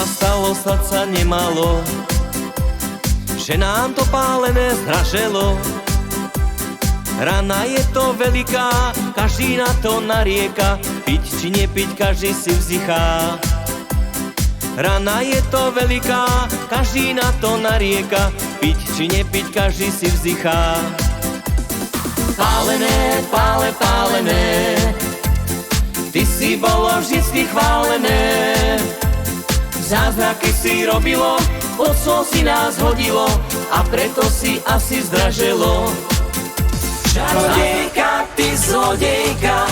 A stalo sa nemalo, že nám to pálené zhrašelo. Rana je to veľká, každý na to narieka, piť či nepiť, každý si vzdychá. Rana je to veľká, každý na to narieka, piť či nepiť, každý si vzdychá. Pálené, pálené, ty si bolo vždycky chválené. Zázraky si robilo, pod sol si nás hodilo a preto si asi zdraželo. Čarodejka, ty zlodejka,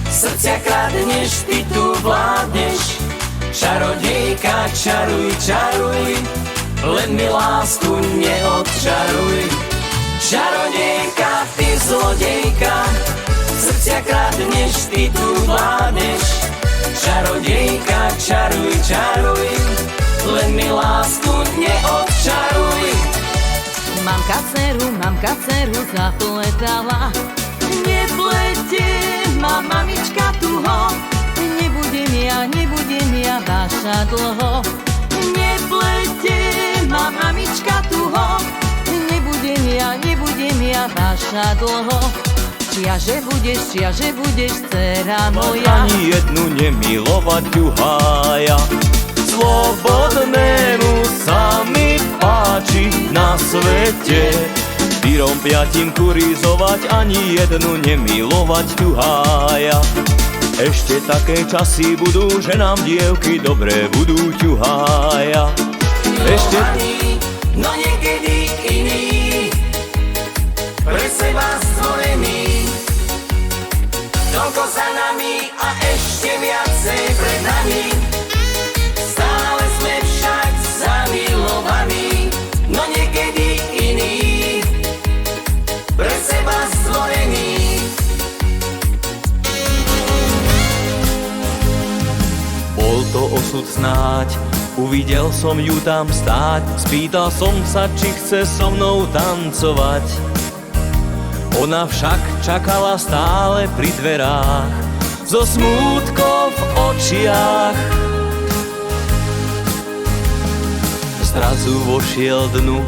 srdcia kradneš, ty tu vládneš. Čarodejka, čaruj, čaruj, len mi lásku neodčaruj. Čarodejka, ty zlodejka, srdcia kradneš, ty tu vládneš. Čarodejka, čaruj, čaruj, len mi lásku neodčaruj. Mamka dceru zapletala, neplete ma mamička tuho. Nebudem ja vaša dlho. Neplete ma mamička tuho. Nebudem ja vaša dlho. Čiaže budeš, dcera moja. Ani jednu nemilovať ťuhája. Slobodnému sa mi páči na svete. 4-5 kurizovať, ani jednu nemilovať ťuhája. Ešte také časy budú, že nám dievky dobre budú ťuhája. Ešte... No niekedy iný, pre seba stvorený. Toľko za nami a ešte viacej pred nami. Stále sme však zamilovaní. No niekedy iný, pre seba stvorený. Bol to osud snáď, uvidel som ju tam stáť. Spýtal som sa, či chce so mnou tancovať. Ona však čakala stále pri dverách, so smútkom v očiach. Zrazu vošiel dnu,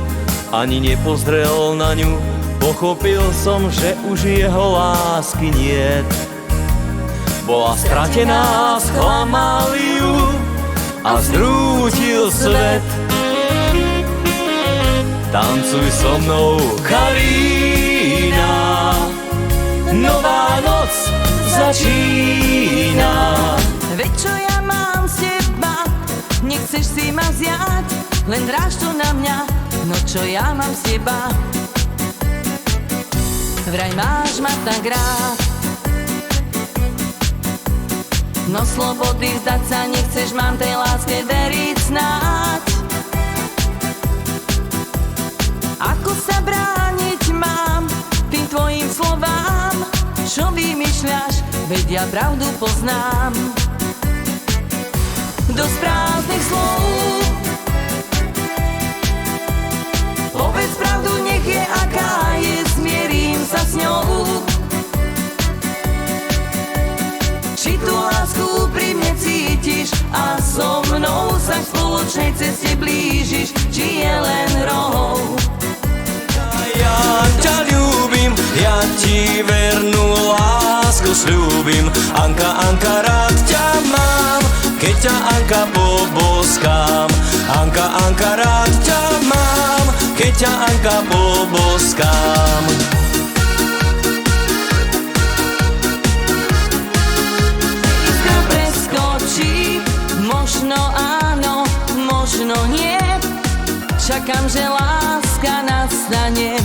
ani nepozrel na ňu. Pochopil som, že už jeho lásky niet. Bola stratená, sklamal ju a zrútil svet. Tancuj so mnou, Karína, nová noc začína. Veď čo ja mám z teba, nechceš si ma vziať, len dráž to na mňa, no čo ja mám z teba. Vraj máš ma tak rád, no slobody vzdať sa nechceš, mám tej láske veriť snáď. Ako sa brániť mám tým tvojim slovám, čo vymýšľaš, veď ja pravdu poznám. Dosť prázdnych slov, povedz pravdu, nech je aká je, zmierím sa s ňou. Či tú lásku úprimne cítiš a so mnou sa v spoločnej ceste blížiš, či je len hrou. Ja ťa ľúbim, ja ti vernú lásku sľúbim. Anka, Anka, rád ťa mám, keď ťa Anka poboskám. Anka, Anka, rád ťa mám, keď ťa Anka poboskám. Iskra preskočí, možno áno, možno nie. Čakám, že láska nastane.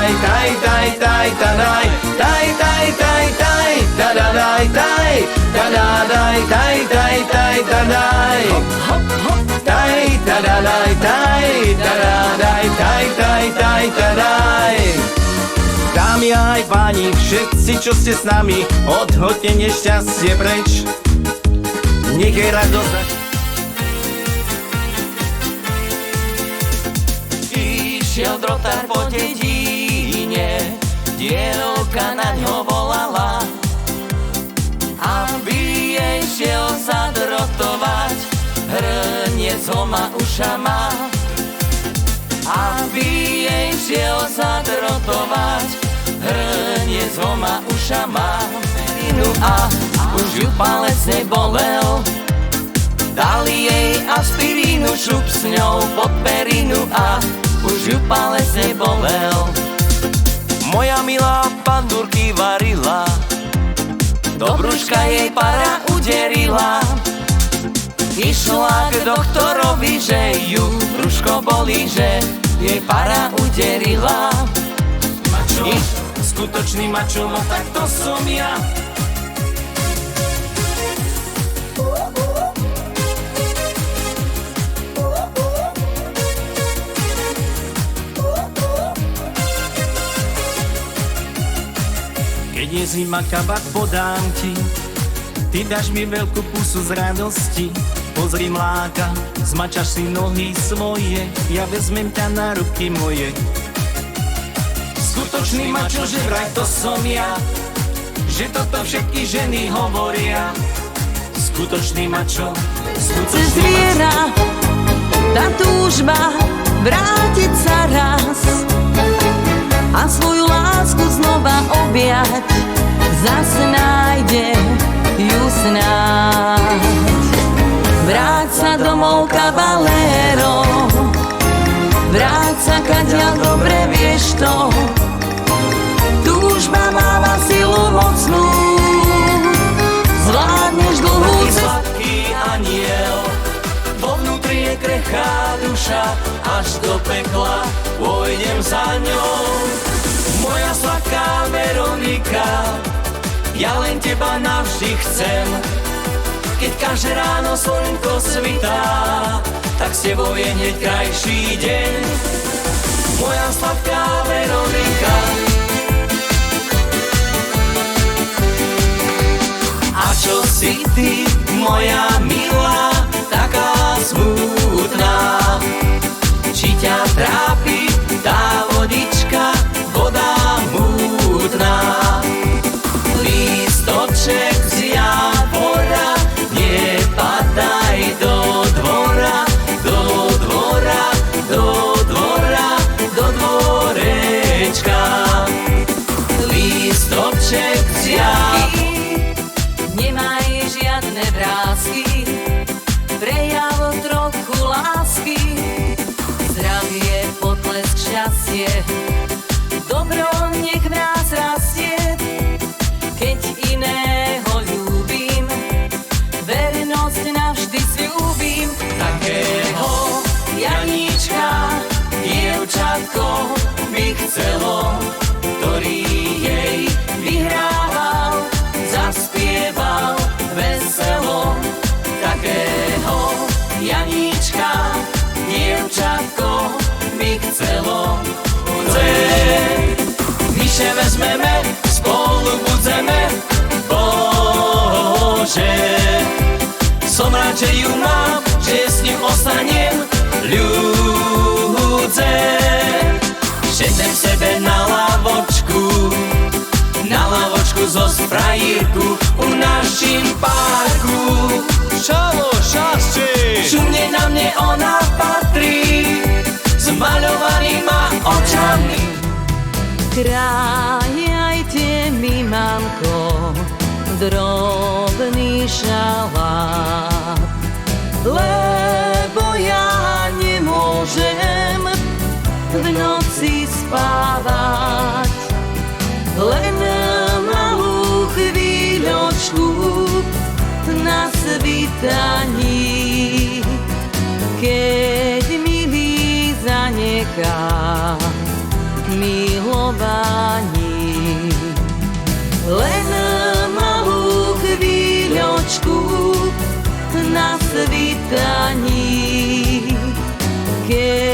Daj, taj, taj, taj, tadaj, taj, taj, taj, taj, tadadaj, taj, tadadaj, taj, taj, taj, tadaj. Taj, tadadaj, taj, tadadaj, taj, taj, taj, tadaj. Dámy aj páni, všetci, čo ste s nami, odhoďte nešťastie preč. Nech je radosť. Išiel drotár po dedine, dievka na ňo volala, aby jej šiel zadrotovať, hrniec dvoma ušama. Aby jej šiel zadrotovať, hrniec dvoma ušama. A už ju palec nebolel, dali jej aspirínu, šup s ňou pod perinu a už ju palec nebolel. Moja milá pandurky varila, do brúška jej para uderila. Išla k doktorovi, že ju brúško bolí, že jej para uderila. Mačo, skutočný mačo, no tak to som ja. Keď je zima, kabát podám ti, ty dáš mi veľkú pusu z radosti. Pozri mláka, zmačaš si nohy svoje, ja vezmem ťa na ruky moje. Skutočný mačo, že vraj to som ja, že toto všetky ženy hovoria. Skutočný mačo, skutočný mačo. Tá túžba vrátiť sa raz a svoju lásku znova objať, zas nájde ju snáď. Vráť sa domov, kavalero, vráť sa, kadiaľ dobre vieš to. Túžba máva silu mocnú, zvládneš dlhú cestu. Sladký aniel, vo vnútri je krehká duša, až do pekla pôjdem za ňou. Moja sladká Veronika, ja len teba navždy chcem. Keď každé ráno slnko svitá, tak s tebou je hneď krajší deň. Moja sladká Veronika. A čo si ty, moja milá, taká smutná? Či ťa trápi tá vodička, voda mútna? Lístoček z javora, nepadaj do dvora, do dvora, do dvora, do dvorečka. Lístoček z javora, nemaj žiadne vrásky, prejav trochu lásky, zdravie, potlesk, šťastie, dobro nech v nás rastie. Keď iného ľúbim, vernosť navždy sľúbim. Takého Janíčka, dievčatko by chcelo, ktorý jej vyhrával, zaspieval veselo. Takého Janíčka, dievčatko by chcelo. Myše vezmeme, spolu budzeme, Bože. Som rád, že ju mám, že s ním ostanem ľudze. Šetem sebe na lavočku zo sprajírku u našim parku. Šalo, šasči, šumne na mne ona patrí, s maľovanýma očami. Krájajte mi, mamko, drobný šalát, lebo ja nemôžem v noci spávať. Len malú chvíľočku na svítaní, keď milý zanechá milovať. keď